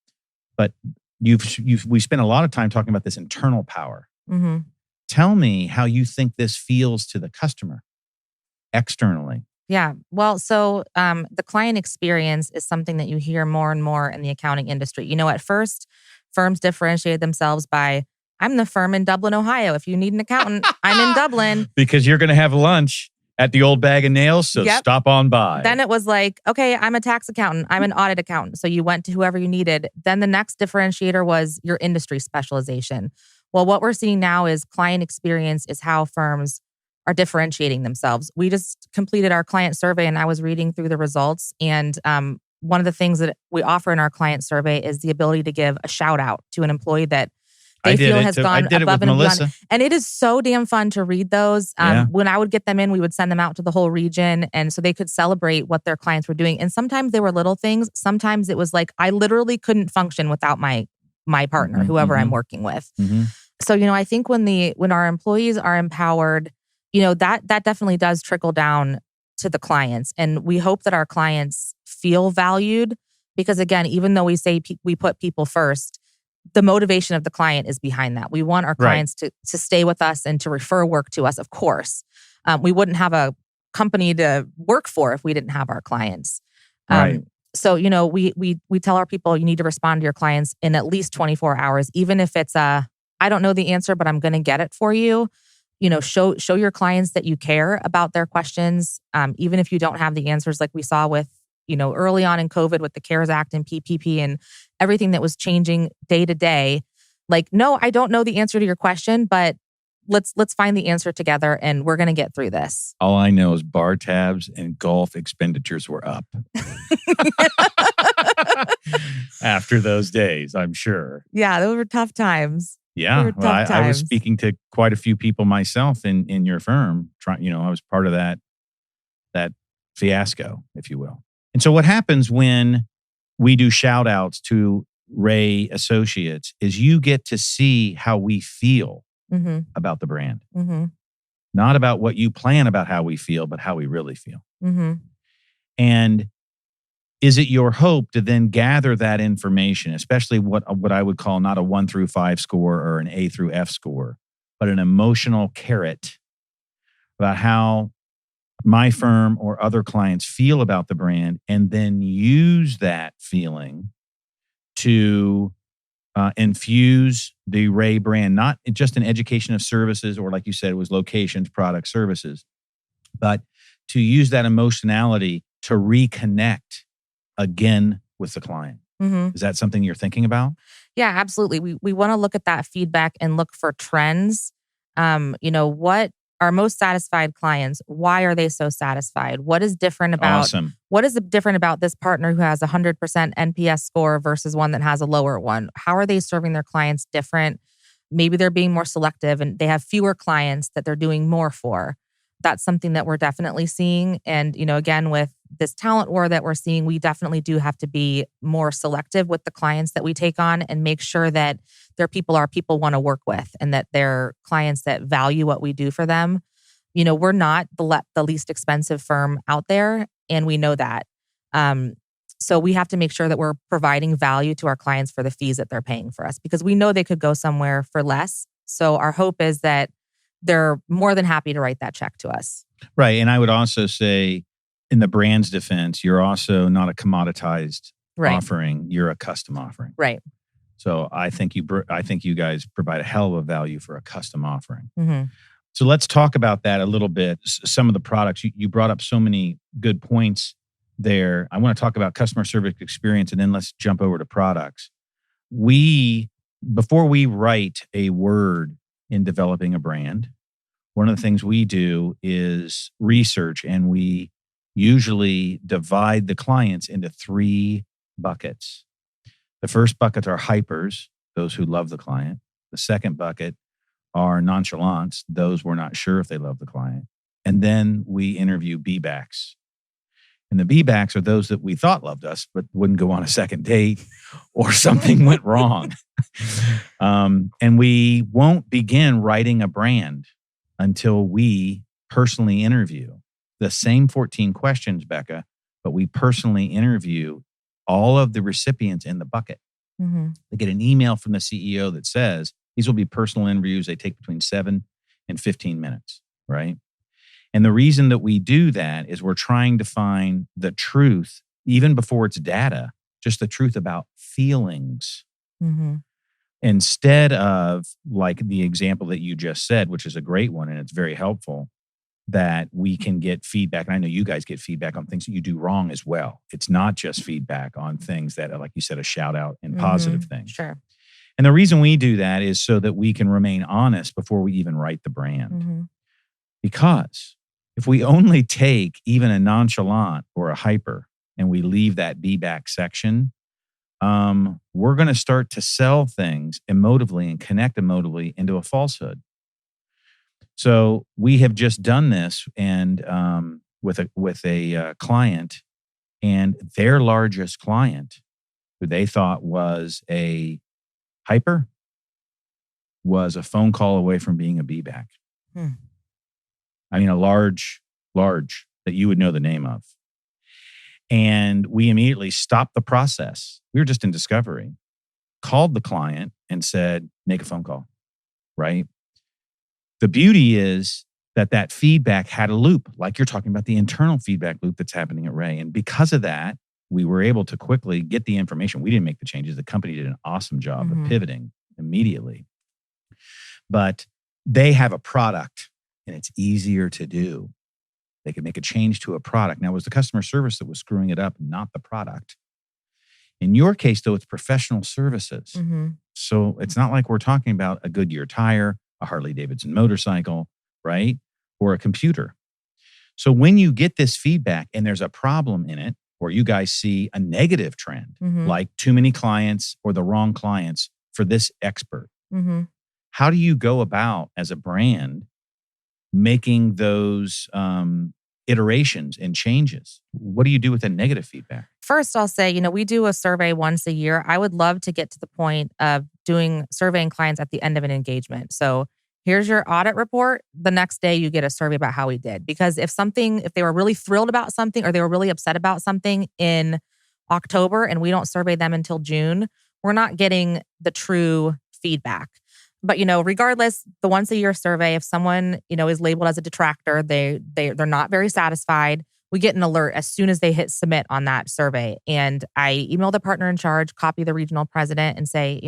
But we spent a lot of time talking about this internal power. Tell me how you think this feels to the customer externally. Yeah. Well, so the client experience is something that you hear more and more in the accounting industry. At first, firms differentiated themselves by, I'm the firm in Dublin, Ohio. If you need an accountant, I'm in Dublin. Because you're going to have lunch at the old Bag of Nails, so stop on by. Then it was like, okay, I'm a tax accountant. I'm an audit accountant. So you went to whoever you needed. Then the next differentiator was your industry specialization. Well, what we're seeing now is client experience is how firms are differentiating themselves. We just completed our client survey and I was reading through the results. And one of the things that we offer in our client survey is the ability to give a shout out to an employee that they feel has gone above and beyond. And it is so damn fun to read those. When I would get them in, we would send them out to the whole region. And so they could celebrate what their clients were doing. And sometimes they were little things. Sometimes it was like, I literally couldn't function without my partner, whoever I'm working with. So, I think when our employees are empowered, that definitely does trickle down to the clients. And we hope that our clients feel valued because, again, even though we say we put people first, the motivation of the client is behind that. We want our clients to stay with us and to refer work to us, of course. We wouldn't have a company to work for if we didn't have our clients. So, we tell our people, you need to respond to your clients in at least 24 hours, even if it's I don't know the answer, but I'm going to get it for you. Show your clients that you care about their questions, even if you don't have the answers like we saw with, early on in COVID with the CARES Act and PPP and everything that was changing day to day. Like, no, I don't know the answer to your question, but let's find the answer together and we're going to get through this. All I know is bar tabs and golf expenditures were up. After those days, I'm sure. Yeah, those were tough times. Yeah, well, I was speaking to quite a few people myself in your firm. I was part of that fiasco, if you will. And so what happens when we do shout outs to Rea Associates is you get to see how we feel about the brand. Not about what you plan about how we feel, but how we really feel. And is it your hope to then gather that information, especially what I would call not a 1 through 5 score or an A through F score, but an emotional carrot about how my firm or other clients feel about the brand, and then use that feeling to infuse the Rea brand, not just in education of services, or like you said, it was locations, products, services, but to use that emotionality to reconnect again with the client. Is that something you're thinking about? Yeah, absolutely. We want to look at that feedback and look for trends. What our most satisfied clients, why are they so satisfied? What is different about what is different about this partner who has 100% NPS score versus one that has a lower one? How are they serving their clients different? Maybe they're being more selective and they have fewer clients that they're doing more for. That's something that we're definitely seeing. And, again, with this talent war that we're seeing, we definitely do have to be more selective with the clients that we take on and make sure that their people are people want to work with and that they're clients that value what we do for them. We're not the least expensive firm out there, and we know that. So we have to make sure that we're providing value to our clients for the fees that they're paying for us because we know they could go somewhere for less. So our hope is that they're more than happy to write that check to us. Right. And I would also say, in the brand's defense, you're also not a commoditized offering. You're a custom offering. Right. So I think you guys provide a hell of a value for a custom offering. So let's talk about that a little bit. Some of the products, you brought up so many good points there. I want to talk about customer service experience and then let's jump over to products. Before we write a word in developing a brand, one of the things we do is research, and we usually divide the clients into 3 buckets. The first bucket are hypers, those who love the client. The second bucket are nonchalants, those we're not sure if they love the client. And then we interview B-backs. And the B-backs are those that we thought loved us, but wouldn't go on a second date or something went wrong. And we won't begin writing a brand until we personally interview the same 14 questions, Becca, but we personally interview all of the recipients in the bucket. Mm-hmm. They get an email from the CEO that says, these will be personal interviews. They take between 7 and 15 minutes, right? And the reason that we do that is we're trying to find the truth, even before it's data, just the truth about feelings. Mm-hmm. Instead of like the example that you just said, which is a great one and it's very helpful, that we can get feedback. And I know you guys get feedback on things that you do wrong as well. It's not just feedback on things that, like you said, a shout out and positive things. Sure. And the reason we do that is so that we can remain honest before we even write the brand. Mm-hmm. Because if we only take even a nonchalant or a hyper and we leave that be-back section, we're going to start to sell things emotively and connect emotively into a falsehood. So we have just done this and with a client, and their largest client, who they thought was a hyper, was a phone call away from being a B-back. I mean, a large that you would know the name of. And we immediately stopped the process. We were just in discovery, called the client and said, make a phone call, right? The beauty is that feedback had a loop, like you're talking about the internal feedback loop that's happening at Rea. And because of that, we were able to quickly get the information. We didn't make the changes. The company did an awesome job of pivoting immediately. But they have a product and it's easier to do. They could make a change to a product. Now, it was the customer service that was screwing it up, not the product. In your case, though, it's professional services. Mm-hmm. So it's not like we're talking about a Goodyear tire, a Harley-Davidson motorcycle, right? Or a computer. So when you get this feedback and there's a problem in it, or you guys see a negative trend, like too many clients or the wrong clients for this expert, how do you go about as a brand making those iterations and changes? What do you do with the negative feedback? First, I'll say, we do a survey once a year. I would love to get to the point of surveying clients at the end of an engagement. So here's your audit report. The next day you get a survey about how we did. Because if they were really thrilled about something or they were really upset about something in October and we don't survey them until June, we're not getting the true feedback. But, regardless, the once a year survey, if someone, is labeled as a detractor, they're not very satisfied, we get an alert as soon as they hit submit on that survey. And I email the partner in charge, copy the regional president and say,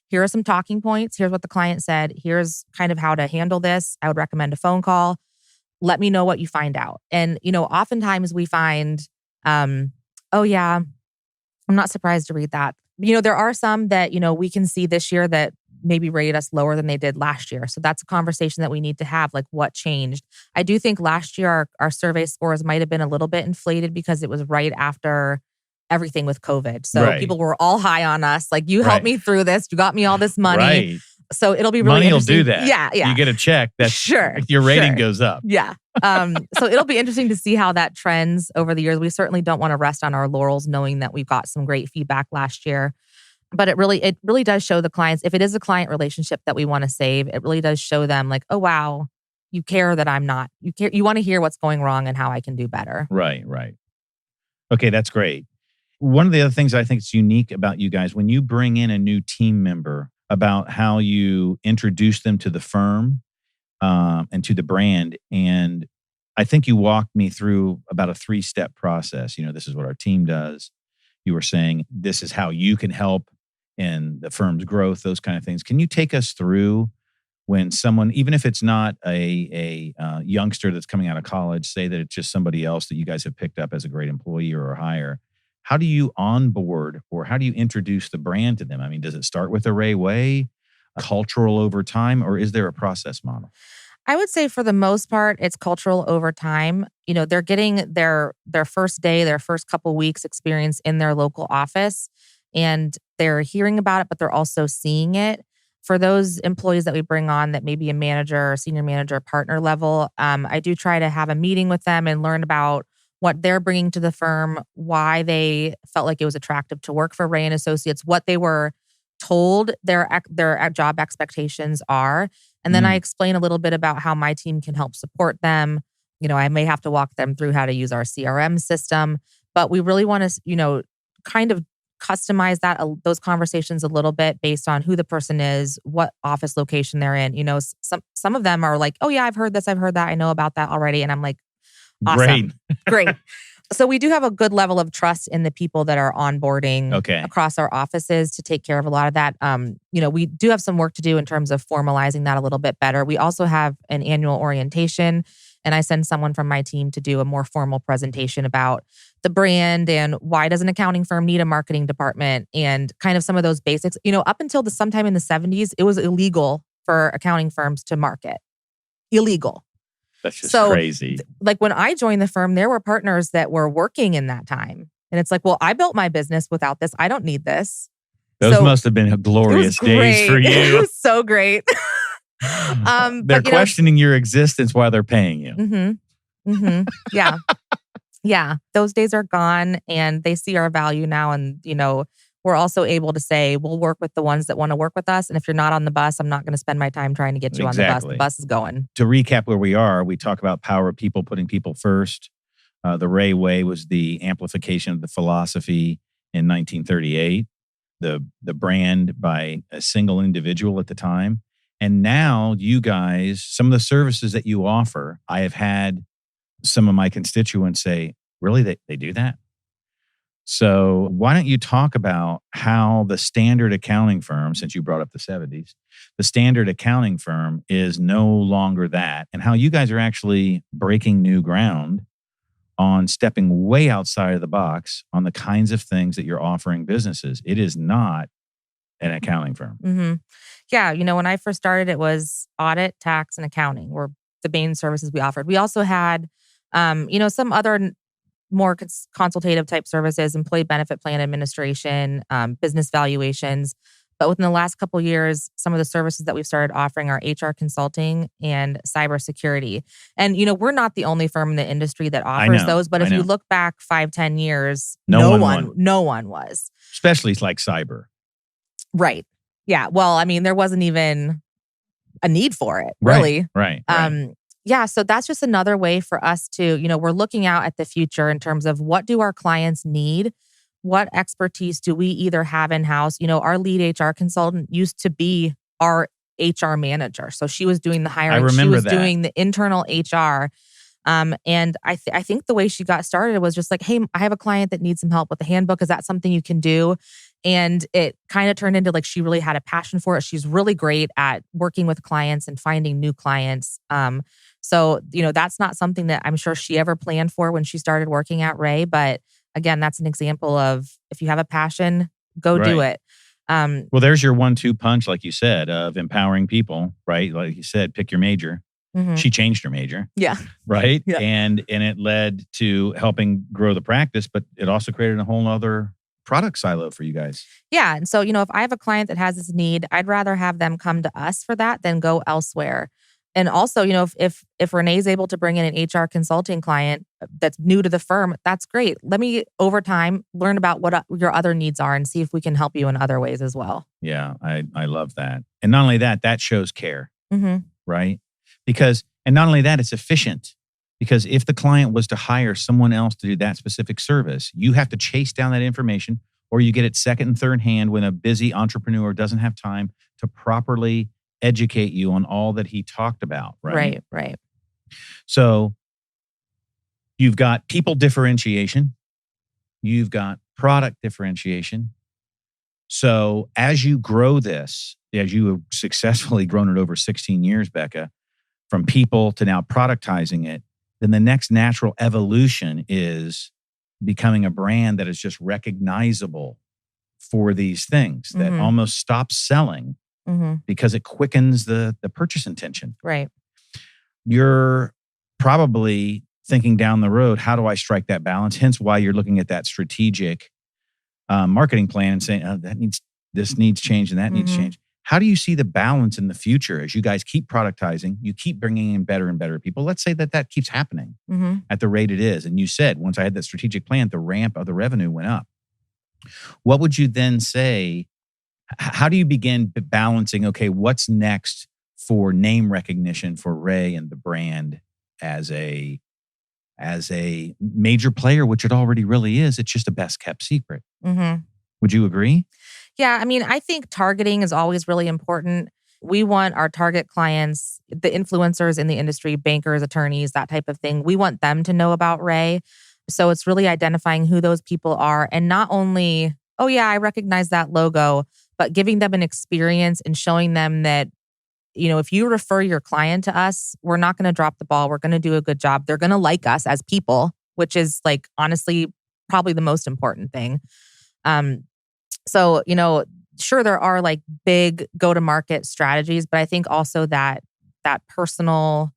here are some talking points. Here's what the client said. Here's kind of how to handle this. I would recommend a phone call. Let me know what you find out. And, oftentimes we find, oh yeah, I'm not surprised to read that. There are some that, we can see this year that maybe rate us lower than they did last year. So that's a conversation that we need to have, like what changed. I do think last year our survey scores might have been a little bit inflated because it was right after everything with COVID. So people were all high on us. Like, you helped me through this. You got me all this money. Right. So it'll be really Money will interesting. do that. Yeah. You get a check. That's sure. Your rating goes up. Yeah. So it'll be interesting to see how that trends over the years. We certainly don't want to rest on our laurels knowing that we've got some great feedback last year. But it really does show the clients, if it is a client relationship that we want to save, it really does show them like, oh, wow, you care that I'm not. You want to hear what's going wrong and how I can do better. Right. Okay, that's great. One of the other things I think is unique about you guys, when you bring in a new team member, about how you introduce them to the firm and to the brand. And I think you walked me through about a 3-step process. This is what our team does. You were saying this is how you can help in the firm's growth, those kind of things. Can you take us through when someone, even if it's not a youngster that's coming out of college, say that it's just somebody else that you guys have picked up as a great employee or a hire, how do you onboard or how do you introduce the brand to them? I mean, does it start with a Rea way, cultural over time, or is there a process model? I would say for the most part, it's cultural over time. they're getting their first day, their first couple weeks experience in their local office, and they're hearing about it, but they're also seeing it. For those employees that we bring on that may be a manager or senior manager, partner level, I do try to have a meeting with them and learn about what they're bringing to the firm, why they felt like it was attractive to work for Rea Associates, what they were told their job expectations are. And then I explain a little bit about how my team can help support them. I may have to walk them through how to use our CRM system, but we really want to, kind of customize those conversations a little bit based on who the person is, what office location they're in. Some of them are like, oh yeah, I've heard this, I've heard that, I know about that already. And I'm like, awesome. Great. So we do have a good level of trust in the people that are onboarding across our offices to take care of a lot of that. We do have some work to do in terms of formalizing that a little bit better. We also have an annual orientation, and I send someone from my team to do a more formal presentation about the brand and why does an accounting firm need a marketing department and kind of some of those basics. Up until sometime in the 70s, it was illegal for accounting firms to market. Illegal. That's just crazy. Like when I joined the firm, there were partners that were working in that time. And it's like, well, I built my business without this. I don't need this. Those must have been glorious days for you. It was so great. They're questioning your existence while they're paying you. Mm-hmm. Mm-hmm. Yeah. Yeah. Those days are gone and they see our value now. And, we're also able to say, we'll work with the ones that want to work with us. And if you're not on the bus, I'm not going to spend my time trying to get you on the bus. The bus is going. To recap where we are, we talk about power of people, putting people first. The Rea Way was the amplification of the philosophy in 1938. The brand by a single individual at the time. And now you guys, some of the services that you offer, I have had some of my constituents say, really, they do that? So why don't you talk about how the standard accounting firm, since you brought up the 70s, the standard accounting firm is no longer that, and how you guys are actually breaking new ground on stepping way outside of the box on the kinds of things that you're offering businesses. It is not an accounting firm. Mm-hmm. Yeah. When I first started, it was audit, tax, and accounting were the main services we offered. We also had, some other more consultative type services, employee benefit plan administration, business valuations. But within the last couple of years, some of the services that we've started offering are HR consulting and cybersecurity. And, we're not the only firm in the industry that offers those. But if you look back 5-10 years, no one was. Especially like cyber. Right. Yeah. Well, there wasn't even a need for it, really. Right. Yeah. So that's just another way for us to, we're looking out at the future in terms of what do our clients need? What expertise do we either have in-house? Our lead HR consultant used to be our HR manager. So she was doing the hiring. She was doing the internal HR. And I think the way she got started was just like, hey, I have a client that needs some help with the handbook. Is that something you can do? And it kind of turned into like she really had a passion for it. She's really great at working with clients and finding new clients. So, that's not something that I'm sure she ever planned for when she started working at Rea. But again, that's an example of if you have a passion, go do it. Well, there's your 1-2 punch, like you said, of empowering people, right? Like you said, pick your major. Mm-hmm. She changed her major. Yeah. Right? Yeah. And it led to helping grow the practice, but it also created a whole other product silo for you guys. Yeah. And so, if I have a client that has this need, I'd rather have them come to us for that than go elsewhere. And also, if Renee's able to bring in an HR consulting client that's new to the firm, that's great. Let me, over time, learn about what your other needs are and see if we can help you in other ways as well. Yeah, I love that. And not only that shows care, right? And not only that, it's efficient. Because if the client was to hire someone else to do that specific service, you have to chase down that information, or you get it second and third hand when a busy entrepreneur doesn't have time to properly educate you on all that he talked about, right? Right. So you've got people differentiation. You've got product differentiation. So as you grow this, as you have successfully grown it over 16 years, Becca, from people to now productizing it, then the next natural evolution is becoming a brand that is just recognizable for these things, that almost stops selling because it quickens the purchase intention. Right. You're probably thinking down the road, how do I strike that balance? Hence why you're looking at that strategic marketing plan and saying, oh, this needs change and that needs change. How do you see the balance in the future as you guys keep productizing, you keep bringing in better and better people? Let's say that keeps happening at the rate it is. And you said, once I had that strategic plan, the ramp of the revenue went up. What would you then say? How do you begin balancing, okay, what's next for name recognition for Rea and the brand as a major player, which it already really is? It's just a best kept secret. Would you agree? Yeah, I mean, I think targeting is always really important. We want our target clients, the influencers in the industry, bankers, attorneys, that type of thing. We want them to know about Rea. So it's really identifying who those people are and not only, oh yeah, I recognize that logo, but giving them an experience and showing them that, you know, if you refer your client to us, we're not going to drop the ball. We're going to do a good job. They're going to like us as people, which is like, honestly, probably the most important thing. So, you know, sure, there are like big go-to-market strategies, but I think also that personal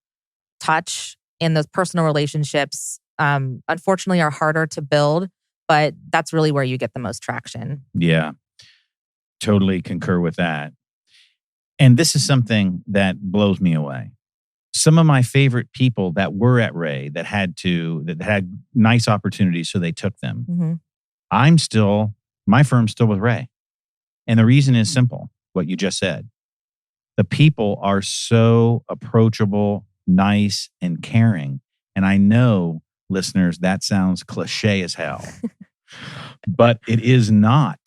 touch and those personal relationships, unfortunately, are harder to build, but that's really where you get the most traction. Yeah, totally concur with that. And this is something that blows me away. Some of my favorite people that were at Rea that had nice opportunities, so they took them. My firm's still with Rea. And the reason is simple, what you just said. The people are so approachable, nice, and caring. And I know, listeners, that sounds cliche as hell. But it is not.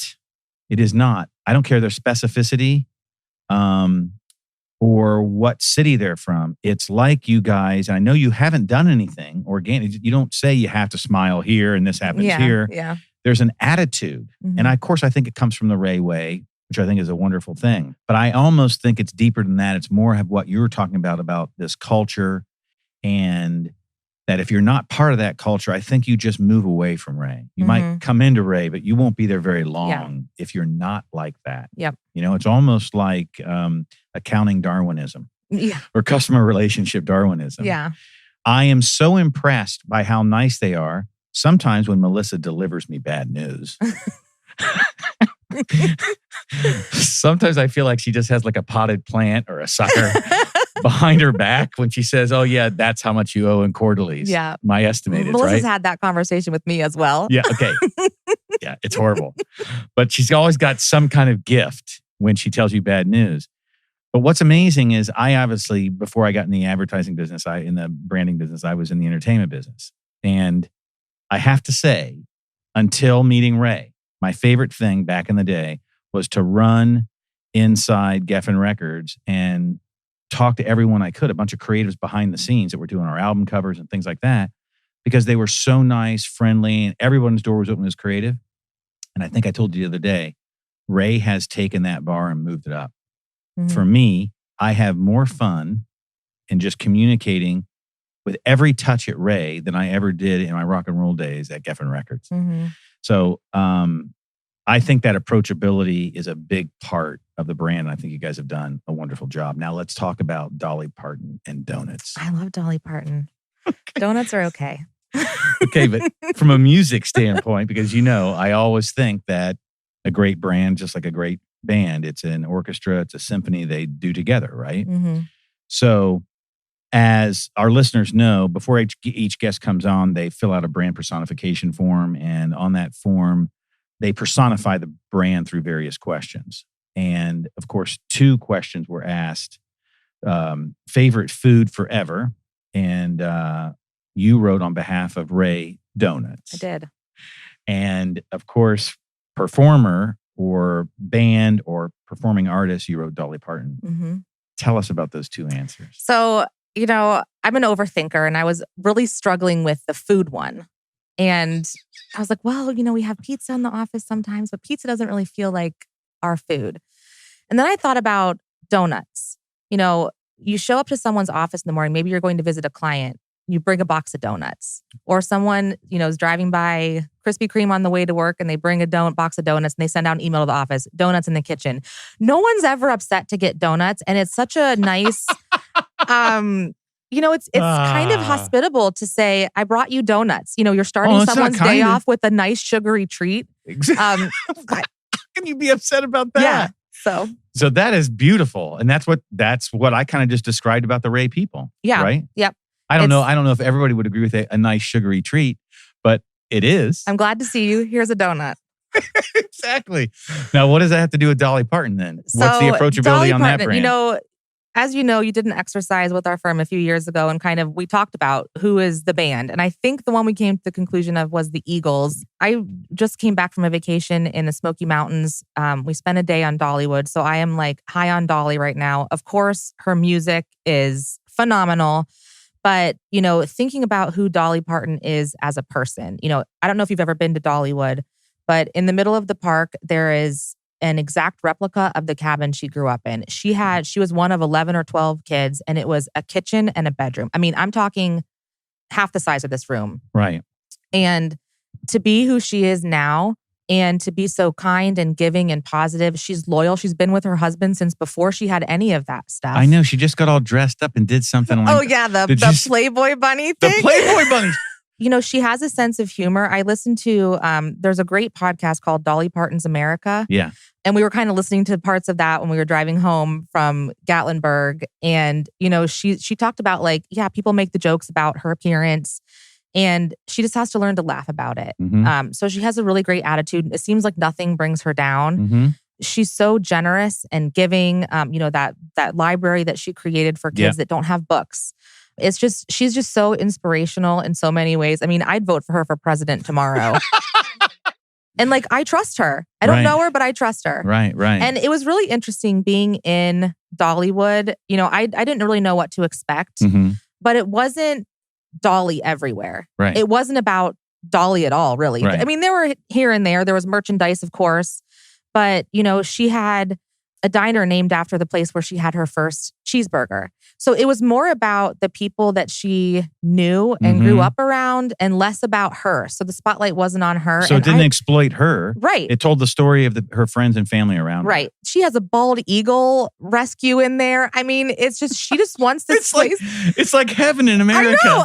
It is not. I don't care their specificity or what city they're from. It's like you guys, and I know you haven't done anything organic. You don't say you have to smile here and this happens here. Yeah. There's an attitude. And of course, I think it comes from the Rea way, which I think is a wonderful thing. But I almost think it's deeper than that. It's more of what you were talking about this culture, and that if you're not part of that culture, I think you just move away from Rea. You might come into Rea, but you won't be there very long if you're not like that. Yep. You know, it's almost like accounting Darwinism or customer relationship Darwinism. Yeah. I am so impressed by how nice they are. Sometimes when Melissa delivers me bad news, sometimes I feel like she just has like a potted plant or a sucker behind her back when she says, oh yeah, that's how much you owe in quarterlies. Yeah. My estimated, Melissa's had that conversation with me as well. Yeah, okay. Yeah, it's horrible. But she's always got some kind of gift when she tells you bad news. But what's amazing is I obviously, before I got in the advertising business, in the branding business, I was in the entertainment business. And I have to say, until meeting Rea, my favorite thing back in the day was to run inside Geffen Records and talk to everyone I could, a bunch of creatives behind the scenes that were doing our album covers and things like that, because they were so nice, friendly, and everyone's door was open as creative. And I think I told you the other day, Rea has taken that bar and moved it up. For me, I have more fun in just communicating with every touch at Rea than I ever did in my rock and roll days at Geffen Records. So I think that approachability is a big part of the brand. I think you guys have done a wonderful job. Now let's talk about Dolly Parton and Doughnuts. I love Dolly Parton. Doughnuts are okay. Okay, but from a music standpoint, because you know, I always think that a great brand, just like a great band, it's an orchestra, it's a symphony they do together, right? So as our listeners know, before each guest comes on, they fill out a brand personification form. And on that form, they personify the brand through various questions. And of course, 2 questions were asked. Favorite food forever. And you wrote on behalf of Rea, Doughnuts. I did. And of course, performer or band or performing artist, you wrote Dolly Parton. Tell us about those 2 answers. So, you know, I'm an overthinker and I was really struggling with the food one. And I was like, well, you know, we have pizza in the office sometimes, but pizza doesn't really feel like our food. And then I thought about donuts. You know, you show up to someone's office in the morning, maybe you're going to visit a client, you bring a box of donuts. Or someone, you know, is driving by Krispy Kreme on the way to work and they bring a box of donuts and they send out an email to the office, donuts in the kitchen. No one's ever upset to get donuts. And it's such a nice, It's kind of hospitable to say, I brought you donuts. You're starting someone's day off with a nice sugary treat. Exactly. How can you be upset about that? Yeah. So that is beautiful. And that's what I kind of just described about the Rea people. Yeah. Right? Yep. I don't know if everybody would agree with a nice sugary treat, but it is. I'm glad to see you. Here's a donut. Exactly. Now, what does that have to do with Dolly Parton then? What's the approachability Dolly on Parton, that brand? As you know, you did an exercise with our firm a few years ago and we talked about who is the band. And I think the one we came to the conclusion of was the Eagles. I just came back from a vacation in the Smoky Mountains. We spent a day on Dollywood. So I am high on Dolly right now. Of course, her music is phenomenal. But, thinking about who Dolly Parton is as a person, I don't know if you've ever been to Dollywood, but in the middle of the park, there is an exact replica of the cabin she grew up in. She was one of 11 or 12 kids, and it was a kitchen and a bedroom. I mean, I'm talking half the size of this room. Right. And to be who she is now and to be so kind and giving and positive, she's loyal. She's been with her husband since before she had any of that stuff. I know. She just got all dressed up and did something like... Oh, yeah. The Playboy bunny thing. The Playboy bunny. She has a sense of humor. I listened to, there's a great podcast called Dolly Parton's America. Yeah. And we were kind of listening to parts of that when we were driving home from Gatlinburg. And, she talked about people make the jokes about her appearance and she just has to learn to laugh about it. Mm-hmm. So she has a really great attitude. It seems like nothing brings her down. Mm-hmm. She's so generous and giving, that library that she created for kids that don't have books. She's just so inspirational in so many ways. I mean, I'd vote for her for president tomorrow. And I trust her. I don't know her, but I trust her. Right. And it was really interesting being in Dollywood. I didn't really know what to expect, but it wasn't Dolly everywhere. Right. It wasn't about Dolly at all, really. Right. I mean, there were here and there was merchandise, of course, but she had a diner named after the place where she had her first cheeseburger. So it was more about the people that she knew and grew up around and less about her. So the spotlight wasn't on her. So it didn't exploit her. Right. It told the story of her friends and family around her. Right. She has a bald eagle rescue in there. I mean, she just wants this place. It's like heaven in America. I know.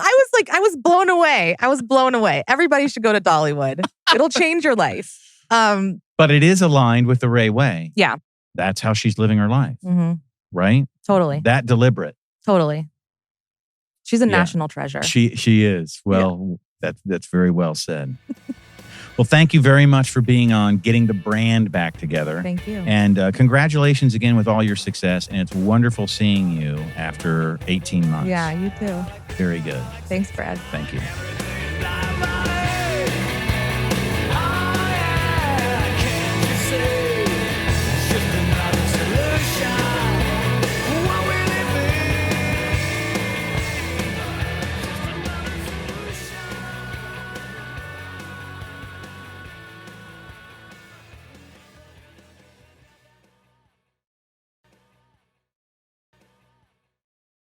I was blown away. Everybody should go to Dollywood. It'll change your life. But it is aligned with the Rea way. Yeah. That's how she's living her life. Mm-hmm. Right? Totally. That deliberate. Totally. She's a national treasure. She is. Well, that's very well said. Well, thank you very much for being on, getting the brand back together. Thank you. And congratulations again with all your success. And it's wonderful seeing you after 18 months. Yeah, you too. Very good. Thanks, Brad. Thank you.